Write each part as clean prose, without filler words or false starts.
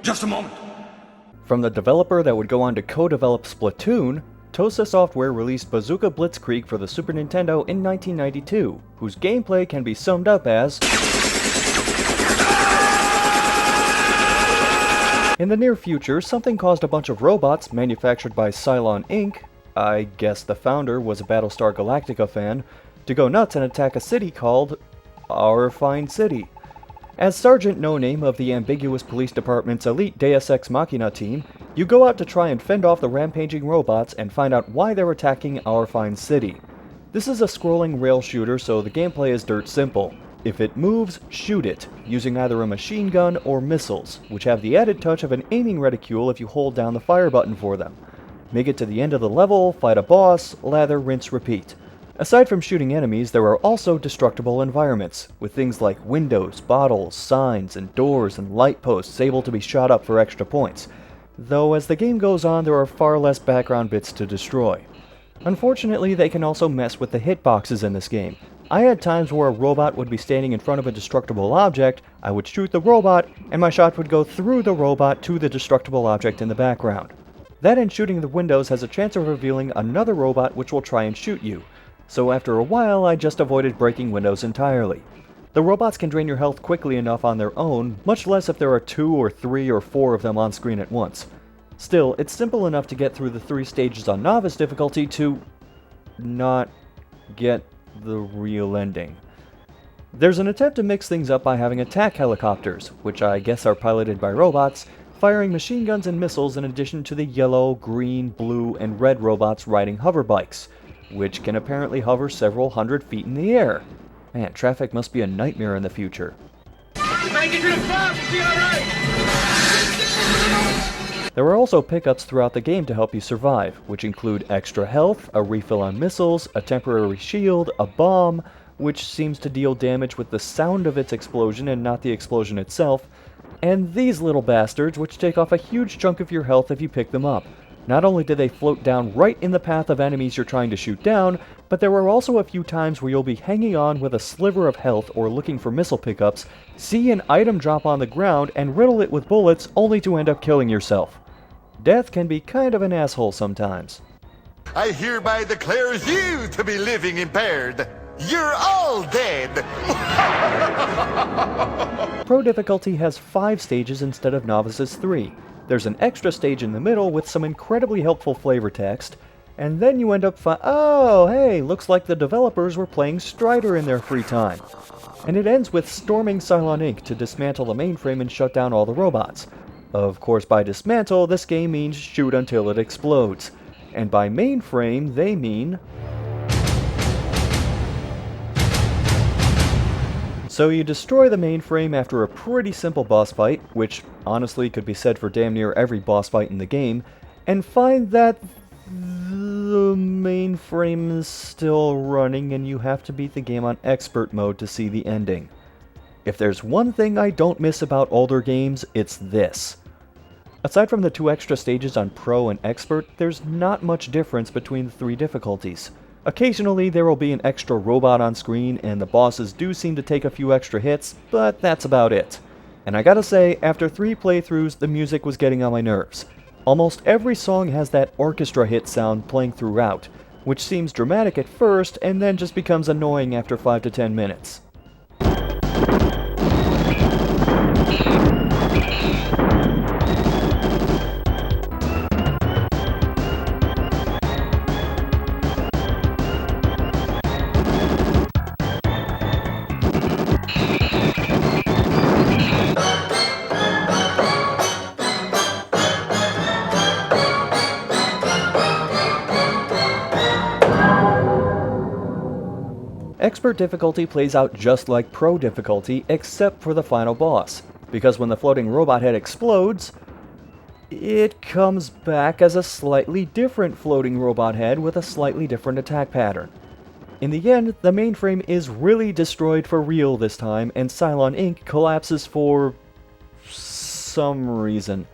Just a moment. From the developer that would go on to co-develop Splatoon, Tosa Software released Bazooka Blitzkrieg for the Super Nintendo in 1992, whose gameplay can be summed up as... In the near future, something caused a bunch of robots manufactured by Cylon Inc., I guess the founder was a Battlestar Galactica fan, to go nuts and attack a city called Our Fine City. As Sergeant No Name of the ambiguous police department's elite Deus Ex Machina team, you go out to try and fend off the rampaging robots and find out why they're attacking Our Fine City. This is a scrolling rail shooter, so the gameplay is dirt simple. If it moves, shoot it, using either a machine gun or missiles, which have the added touch of an aiming reticule if you hold down the fire button for them. Make it to the end of the level, fight a boss, lather, rinse, repeat. Aside from shooting enemies, there are also destructible environments, with things like windows, bottles, signs, and doors and light posts able to be shot up for extra points, though as the game goes on there are far less background bits to destroy. Unfortunately, they can also mess with the hitboxes in this game. I had times where a robot would be standing in front of a destructible object, I would shoot the robot, and my shot would go through the robot to the destructible object in the background. That and shooting the windows has a chance of revealing another robot which will try and shoot you, so after a while I just avoided breaking windows entirely. The robots can drain your health quickly enough on their own, much less if there are 2 or 3 or 4 of them on screen at once. Still, it's simple enough to get through the 3 stages on Novice difficulty to not get the real ending. There's an attempt to mix things up by having attack helicopters, which I guess are piloted by robots, firing machine guns and missiles in addition to the yellow, green, blue, and red robots riding hover bikes, which can apparently hover several hundred feet in the air. Man, traffic must be a nightmare in the future. Make it to the front, we'll be alright! There are also pickups throughout the game to help you survive, which include extra health, a refill on missiles, a temporary shield, a bomb, which seems to deal damage with the sound of its explosion and not the explosion itself, and these little bastards, which take off a huge chunk of your health if you pick them up. Not only do they float down right in the path of enemies you're trying to shoot down, but there are also a few times where you'll be hanging on with a sliver of health or looking for missile pickups, see an item drop on the ground, and riddle it with bullets only to end up killing yourself. Death can be kind of an asshole sometimes. I hereby declares you to be living impaired. You're all dead! Pro difficulty has 5 stages instead of Novice's 3. There's an extra stage in the middle with some incredibly helpful flavor text, and then you end up oh, hey, looks like the developers were playing Strider in their free time. And it ends with storming Cylon Inc. to dismantle the mainframe and shut down all the robots. Of course, by dismantle, this game means shoot until it explodes. And by mainframe, they mean... So you destroy the mainframe after a pretty simple boss fight, which honestly could be said for damn near every boss fight in the game, and find that the mainframe is still running and you have to beat the game on expert mode to see the ending. If there's one thing I don't miss about older games, it's this. Aside from the 2 extra stages on Pro and Expert, there's not much difference between the 3 difficulties. Occasionally there will be an extra robot on screen and the bosses do seem to take a few extra hits, but that's about it. And I gotta say, after 3 playthroughs, the music was getting on my nerves. Almost every song has that orchestra hit sound playing throughout, which seems dramatic at first and then just becomes annoying after 5 to 10 minutes. Expert difficulty plays out just like Pro difficulty, except for the final boss, because when the floating robot head explodes, it comes back as a slightly different floating robot head with a slightly different attack pattern. In the end, the mainframe is really destroyed for real this time, and Cylon Inc. collapses for... some reason.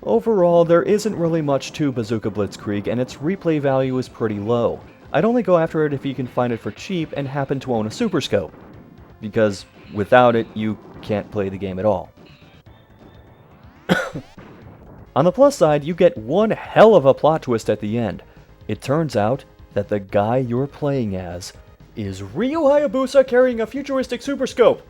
Overall, there isn't really much to Bazooka Blitzkrieg, and its replay value is pretty low. I'd only go after it if you can find it for cheap and happen to own a Super Scope, because without it, you can't play the game at all. On the plus side, you get one hell of a plot twist at the end. It turns out that the guy you're playing as is Ryu Hayabusa carrying a futuristic super scope.